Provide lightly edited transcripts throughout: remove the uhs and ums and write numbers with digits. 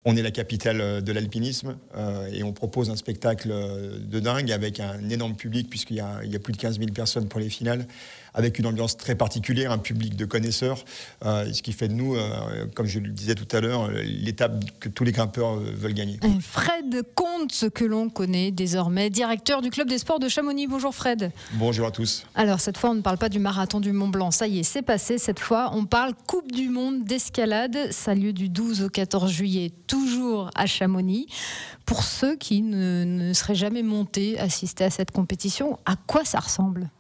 On est la capitale de l'alpinisme et on propose un spectacle de dingue avec un énorme public puisqu'il y a plus de 15 000 personnes pour les finales, avec une ambiance très particulière, un public de connaisseurs, ce qui fait de nous, comme je le disais tout à l'heure, l'étape que tous les grimpeurs veulent gagner. Fred Comte, que l'on connaît désormais, directeur du club des sports de Chamonix. Bonjour Fred. Bonjour à tous. Alors cette fois on ne parle pas du marathon du Mont Blanc, ça y est, c'est passé. Cette fois on parle Coupe du Monde d'escalade, ça a lieu du 12 au 14 juillet, toujours à Chamonix. Pour ceux qui ne seraient jamais montés assister à cette compétition, à quoi ça ressemble ?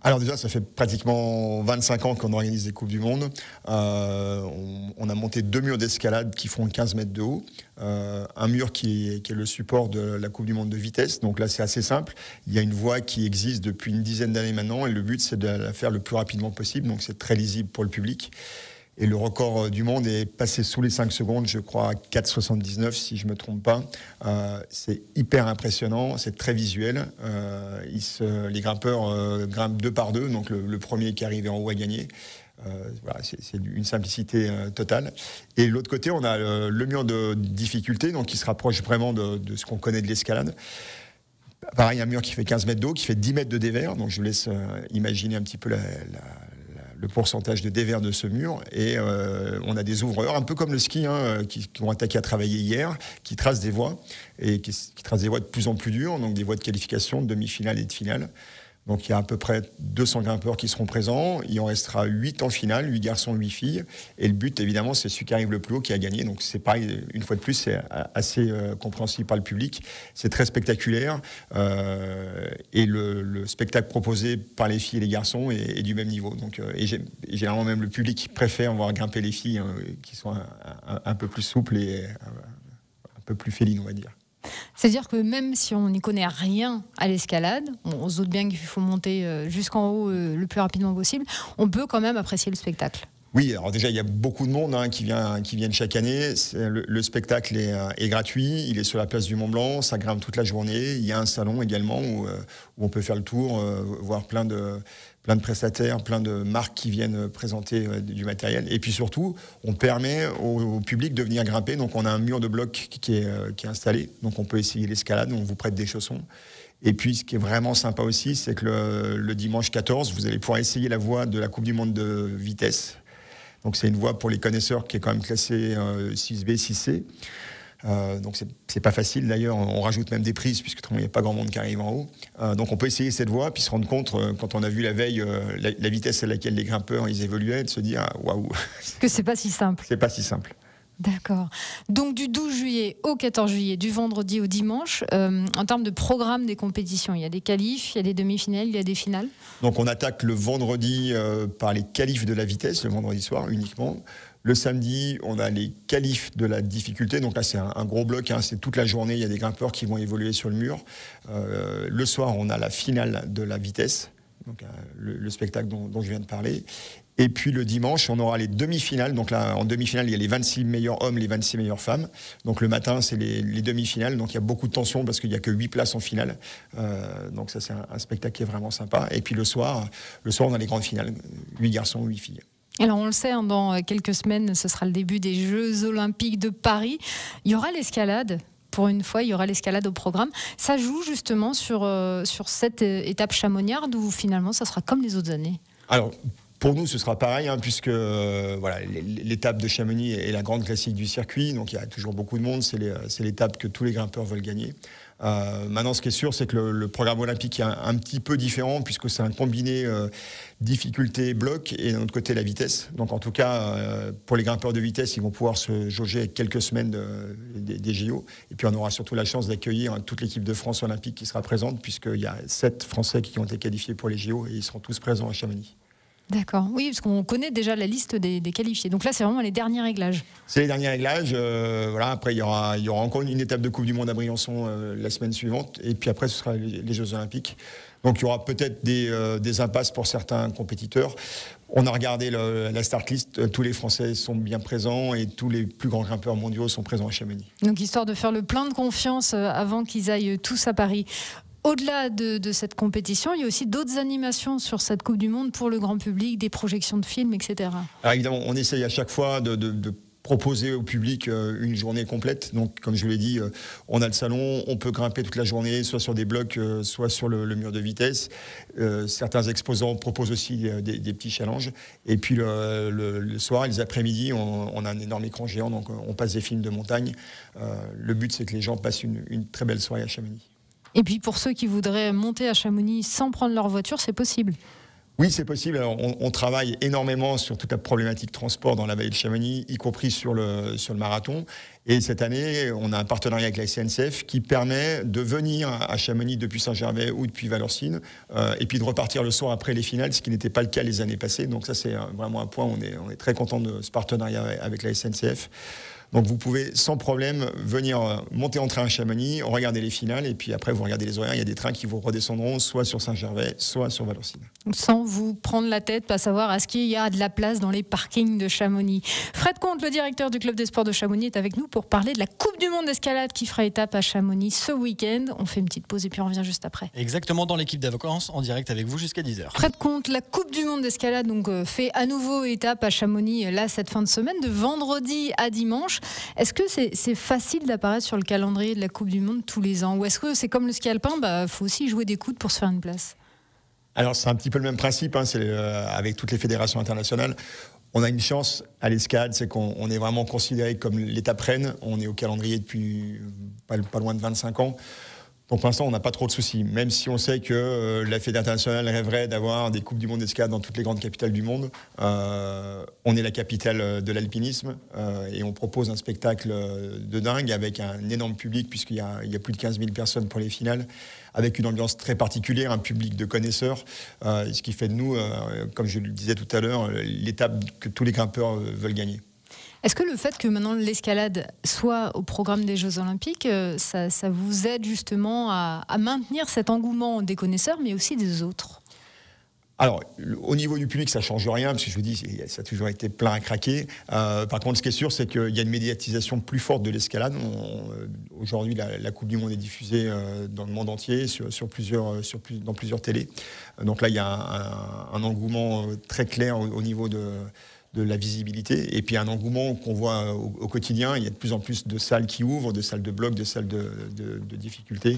Alors déjà, ça fait pratiquement 25 ans qu'on organise des Coupes du Monde. On a monté 2 murs d'escalade qui font 15 mètres de haut. Un mur qui est le support de la Coupe du Monde de vitesse. Donc là, c'est assez simple. Il y a une voie qui existe depuis une dizaine d'années maintenant et le but, c'est de la faire le plus rapidement possible. Donc c'est très lisible pour le public. Et le record du monde est passé sous les 5 secondes, je crois, à 4,79 si je ne me trompe pas. C'est hyper impressionnant, c'est très visuel. Les grimpeurs grimpent 2 par 2, donc le premier qui arrive en haut a gagné. Voilà, c'est une simplicité totale. Et de l'autre côté, on a le mur de difficulté, donc qui se rapproche vraiment de ce qu'on connaît de l'escalade. Pareil, un mur qui fait 15 mètres d'eau, qui fait 10 mètres de dévers, donc je vous laisse imaginer un petit peu le pourcentage de dévers de ce mur. Et on a des ouvreurs, un peu comme le ski, qui ont attaqué à travailler hier, qui tracent des voies, et qui tracent des voies de plus en plus dures, donc des voies de qualification, de demi-finale et de finale. Donc il y a à peu près 200 grimpeurs qui seront présents. Il en restera 8 en finale, 8 garçons, 8 filles. Et le but, évidemment, c'est celui qui arrive le plus haut qui a gagné. Donc c'est pareil, une fois de plus, c'est assez compréhensible par le public. C'est très spectaculaire. Et le spectacle proposé par les filles et les garçons est du même niveau. Donc, et généralement, même le public qui préfère voir grimper les filles qui sont un peu plus souples et un peu plus félines, on va dire. C'est-à-dire que même si on n'y connaît rien à l'escalade, on se doute bien qu'il faut monter jusqu'en haut le plus rapidement possible, on peut quand même apprécier le spectacle. Oui, alors déjà, il y a beaucoup de monde qui viennent chaque année. Le spectacle est gratuit, il est sur la place du Mont Blanc, ça grimpe toute la journée. Il y a un salon également où on peut faire le tour, voir plein de prestataires, plein de marques qui viennent présenter du matériel. Et puis surtout, on permet au public de venir grimper. Donc on a un mur de blocs qui est installé, donc on peut essayer l'escalade, on vous prête des chaussons. Et puis, ce qui est vraiment sympa aussi, c'est que le dimanche 14, vous allez pouvoir essayer la voie de la Coupe du Monde de vitesse. Donc c'est une voie pour les connaisseurs qui est quand même classée 6B, 6C. Donc c'est pas facile d'ailleurs, on rajoute même des prises puisque il n'y a pas grand monde qui arrive en haut. Donc on peut essayer cette voie puis se rendre compte, quand on a vu la veille la vitesse à laquelle les grimpeurs ils évoluaient, de se dire waouh. Que c'est pas si simple. C'est pas si simple. D'accord. Donc du 12 juillet au 14 juillet, du vendredi au dimanche, en termes de programme des compétitions, il y a des qualifs, il y a des demi-finales, il y a des finales. Donc on attaque le vendredi par les qualifs de la vitesse, le vendredi soir uniquement. Le samedi, on a les qualifs de la difficulté. Donc là, c'est un gros bloc. C'est toute la journée. Il y a des grimpeurs qui vont évoluer sur le mur. Le soir, on a la finale de la vitesse. Donc le spectacle dont je viens de parler. Et puis le dimanche, on aura les demi-finales. Donc là, en demi-finale, il y a les 26 meilleurs hommes, les 26 meilleures femmes. Donc le matin, c'est les demi-finales. Donc il y a beaucoup de tension parce qu'il n'y a que 8 places en finale. Donc ça, c'est un spectacle qui est vraiment sympa. Et puis le soir, on a les grandes finales. 8 garçons, 8 filles. Alors on le sait, dans quelques semaines, ce sera le début des Jeux Olympiques de Paris. Il y aura l'escalade. Pour une fois, il y aura l'escalade au programme. Ça joue justement sur cette étape chamoniarde où finalement, ça sera comme les autres années. Alors, pour nous, ce sera pareil, puisque voilà, l'étape de Chamonix est la grande classique du circuit, donc il y a toujours beaucoup de monde, c'est l'étape que tous les grimpeurs veulent gagner. Maintenant, ce qui est sûr, c'est que le programme olympique est un petit peu différent, puisque c'est un combiné difficulté bloc et d'un autre côté la vitesse. Donc en tout cas, pour les grimpeurs de vitesse, ils vont pouvoir se jauger avec quelques semaines des JO. Et puis on aura surtout la chance d'accueillir toute l'équipe de France olympique qui sera présente, puisqu'il y a 7 Français qui ont été qualifiés pour les JO et ils seront tous présents à Chamonix. D'accord, oui, parce qu'on connaît déjà la liste des qualifiés. Donc là, c'est vraiment les derniers réglages. C'est les derniers réglages. Voilà. Après, il y aura encore une étape de Coupe du Monde à Briançon la semaine suivante. Et puis après, ce sera les Jeux Olympiques. Donc il y aura peut-être des impasses pour certains compétiteurs. On a regardé la start list. Tous les Français sont bien présents et tous les plus grands grimpeurs mondiaux sont présents à Chamonix. Donc histoire de faire le plein de confiance avant qu'ils aillent tous à Paris. Au-delà de cette compétition, il y a aussi d'autres animations sur cette Coupe du Monde pour le grand public, des projections de films, etc. Alors évidemment, on essaye à chaque fois de proposer au public une journée complète. Donc, comme je vous l'ai dit, on a le salon, on peut grimper toute la journée, soit sur des blocs, soit sur le mur de vitesse. Certains exposants proposent aussi des petits challenges. Et puis le soir et les après-midi, on a un énorme écran géant, donc on passe des films de montagne. Le but, c'est que les gens passent une très belle soirée à Chamonix. Et puis pour ceux qui voudraient monter à Chamonix sans prendre leur voiture, c'est possible? Oui, c'est possible. Alors, on travaille énormément sur toute la problématique transport dans la vallée de Chamonix, y compris sur le marathon. Et cette année, on a un partenariat avec la SNCF qui permet de venir à Chamonix depuis Saint-Gervais ou depuis Valorcine, et puis de repartir le soir après les finales, ce qui n'était pas le cas les années passées. Donc ça, c'est vraiment un point. On est très content de ce partenariat avec la SNCF. Donc vous pouvez sans problème venir monter en train à Chamonix, regarder les finales et puis après vous regardez les horaires. Il y a des trains qui vous redescendront soit sur Saint-Gervais, soit sur Valorcine. Sans vous prendre la tête, pas savoir est-ce qu'il y a de la place dans les parkings de Chamonix. Fred Comte, le directeur du club des sports de Chamonix, est avec nous pour parler de la Coupe du Monde d'escalade qui fera étape à Chamonix ce week-end. On fait une petite pause et puis on revient juste après. Exactement, dans l'équipe d'avancées en direct avec vous jusqu'à 10h. Fred Comte, la Coupe du Monde d'escalade donc fait à nouveau étape à Chamonix là cette fin de semaine, de vendredi à dimanche. Est-ce que c'est facile d'apparaître sur le calendrier de la Coupe du Monde tous les ans? Ou est-ce que c'est comme le ski alpin, faut aussi jouer des coudes pour se faire une place? Alors c'est un petit peu le même principe, avec toutes les fédérations internationales. On a une chance à l'escalade, c'est qu'on est vraiment considéré comme l'étape reine. On est au calendrier depuis pas loin de 25 ans. Donc pour l'instant, on n'a pas trop de soucis, même si on sait que la Fédération internationale rêverait d'avoir des Coupes du Monde d'escalade dans toutes les grandes capitales du monde. On est la capitale de l'alpinisme et on propose un spectacle de dingue avec un énorme public, puisqu'il y a plus de 15 000 personnes pour les finales, avec une ambiance très particulière, un public de connaisseurs, ce qui fait de nous, comme je le disais tout à l'heure, l'étape que tous les grimpeurs veulent gagner. Est-ce que le fait que maintenant l'escalade soit au programme des Jeux Olympiques, ça vous aide justement à maintenir cet engouement des connaisseurs, mais aussi des autres? Alors, au niveau du public, ça ne change rien, parce que je vous dis, ça a toujours été plein à craquer. Par contre, ce qui est sûr, c'est qu'il y a une médiatisation plus forte de l'escalade. Aujourd'hui, la Coupe du Monde est diffusée dans le monde entier, dans plusieurs télés. Donc là, il y a un engouement très clair au niveau de la visibilité, et puis un engouement qu'on voit au quotidien. Il y a de plus en plus de salles qui ouvrent, de salles de bloc, de salles de difficulté.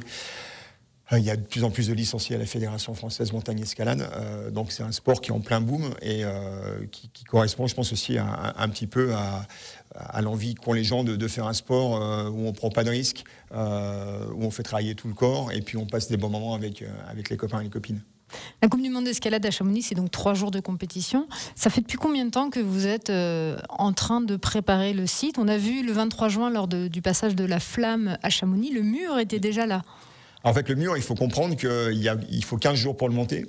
Il y a de plus en plus de licenciés à la Fédération française montagne escalade. Donc c'est un sport qui est en plein boom et qui correspond, je pense, aussi un petit peu à l'envie qu'ont les gens de faire un sport où on ne prend pas de risques, où on fait travailler tout le corps et puis on passe des bons moments avec les copains et les copines. La Coupe du Monde d'escalade à Chamonix, c'est donc 3 jours de compétition. Ça fait depuis combien de temps que vous êtes en train de préparer le site? On a vu le 23 juin, lors du passage de la flamme à Chamonix, le mur était déjà là. En fait, le mur, il faut comprendre qu'il faut 15 jours pour le monter.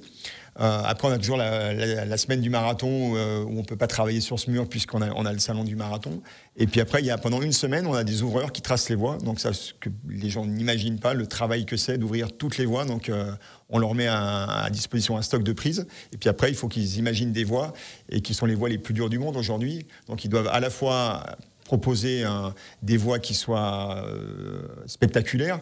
Après, on a toujours la semaine du marathon où on ne peut pas travailler sur ce mur puisqu'on a le salon du marathon. Et puis après, pendant une semaine, on a des ouvreurs qui tracent les voies. Donc ça, ce que les gens n'imaginent pas, le travail que c'est d'ouvrir toutes les voies. Donc on leur met à disposition un stock de prises. Et puis après, il faut qu'ils imaginent des voies et qui sont les voies les plus dures du monde aujourd'hui. Donc ils doivent à la fois proposer des voies qui soient spectaculaires,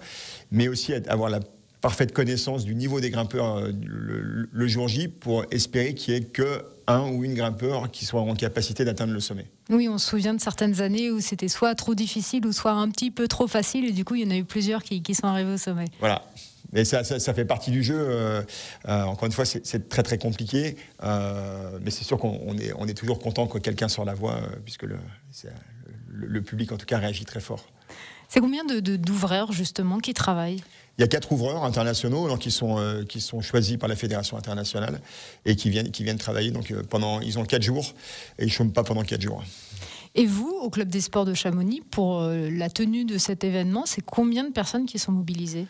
mais aussi avoir la parfaite connaissance du niveau des grimpeurs le jour J pour espérer qu'il n'y ait qu'un ou une grimpeur qui soit en capacité d'atteindre le sommet. Oui, on se souvient de certaines années où c'était soit trop difficile ou soit un petit peu trop facile, et du coup, il y en a eu plusieurs qui sont arrivés au sommet. Voilà. Mais ça fait partie du jeu. Encore une fois, c'est très très compliqué, mais c'est sûr qu'on est toujours content que quelqu'un sort la voie, puisque le public, en tout cas, réagit très fort. C'est combien d'ouvreurs, justement, qui travaillent? Il y a 4 ouvreurs internationaux qui sont choisis par la Fédération internationale et qui viennent travailler. Donc, ils ont 4 jours et ils ne chôment pas pendant 4 jours. Et vous, au Club des sports de Chamonix, pour la tenue de cet événement, c'est combien de personnes qui sont mobilisées?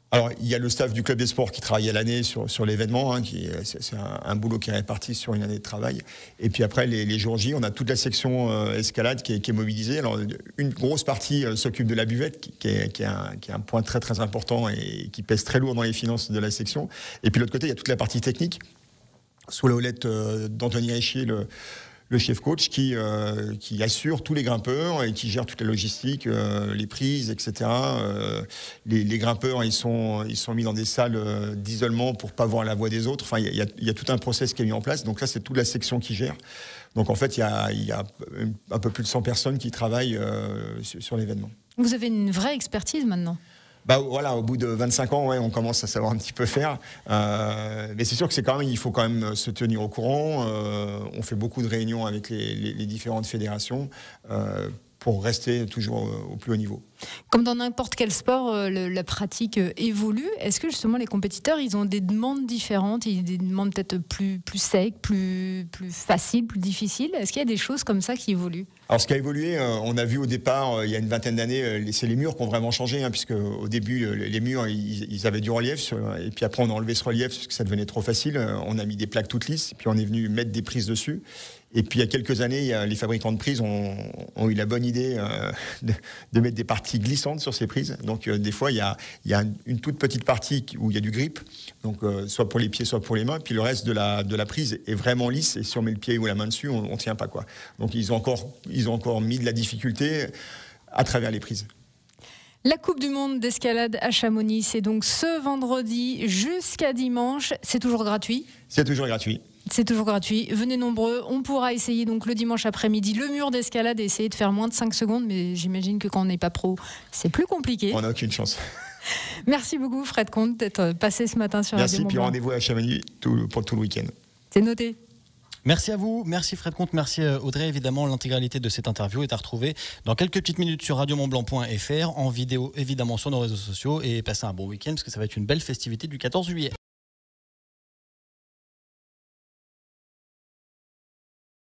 Alors, il y a le staff du Club des sports qui travaille à l'année sur l'événement, c'est un boulot qui est réparti sur une année de travail. Et puis après, les jours J, on a toute la section escalade qui est mobilisée. Alors, une grosse partie s'occupe de la buvette, qui est un point très très important et qui pèse très lourd dans les finances de la section. Et puis de l'autre côté, il y a toute la partie technique, sous la houlette d'Anthony Richier, le chef coach qui assure tous les grimpeurs et qui gère toute la logistique, les prises, etc. Les grimpeurs, ils sont mis dans des salles d'isolement pour pas voir la voie des autres. Enfin, il y a tout un process qui est mis en place. Donc là, c'est toute la section qui gère. Donc en fait, il y a un peu plus de 100 personnes qui travaillent sur l'événement. Vous avez une vraie expertise maintenant. Bah voilà, au bout de 25 ans, ouais, on commence à savoir un petit peu faire. Mais c'est sûr que il faut quand même se tenir au courant. On fait beaucoup de réunions avec les différentes fédérations pour rester toujours au plus haut niveau. Comme dans n'importe quel sport, la pratique évolue. Est-ce que justement les compétiteurs, ils ont des demandes différentes, ils ont des demandes peut-être plus secs, plus faciles, plus difficiles? Est-ce qu'il y a des choses comme ça qui évoluent? Alors ce qui a évolué, on a vu au départ, il y a une vingtaine d'années, c'est les murs qui ont vraiment changé, hein, puisque au début, les murs, ils avaient du relief, et puis après on a enlevé ce relief parce que ça devenait trop facile. On a mis des plaques toutes lisses, puis on est venu mettre des prises dessus. Et puis il y a quelques années, les fabricants de prises ont eu la bonne idée de mettre des parties glissantes sur ces prises. Donc des fois, il y a une toute petite partie où il y a du grip, donc soit pour les pieds, soit pour les mains. Puis le reste de la prise est vraiment lisse, et si on met le pied ou la main dessus, on ne tient pas, quoi. Donc ils ont encore mis de la difficulté à travers les prises. La Coupe du Monde d'escalade à Chamonix, c'est donc ce vendredi jusqu'à dimanche. C'est toujours gratuit? C'est toujours gratuit. C'est toujours gratuit. Venez nombreux. On pourra essayer donc le dimanche après-midi le mur d'escalade et essayer de faire moins de 5 secondes. Mais j'imagine que quand on n'est pas pro, c'est plus compliqué. On n'a aucune chance. Merci beaucoup Fred Comte d'être passé ce matin sur Radio Mont Blanc. Merci, puis rendez-vous à Chamonix pour tout le week-end. C'est noté. Merci à vous, merci Fred Comte, merci Audrey. Évidemment, l'intégralité de cette interview est à retrouver dans quelques petites minutes sur radiomontblanc.fr, en vidéo évidemment sur nos réseaux sociaux, et passez un bon week-end parce que ça va être une belle festivité du 14 juillet.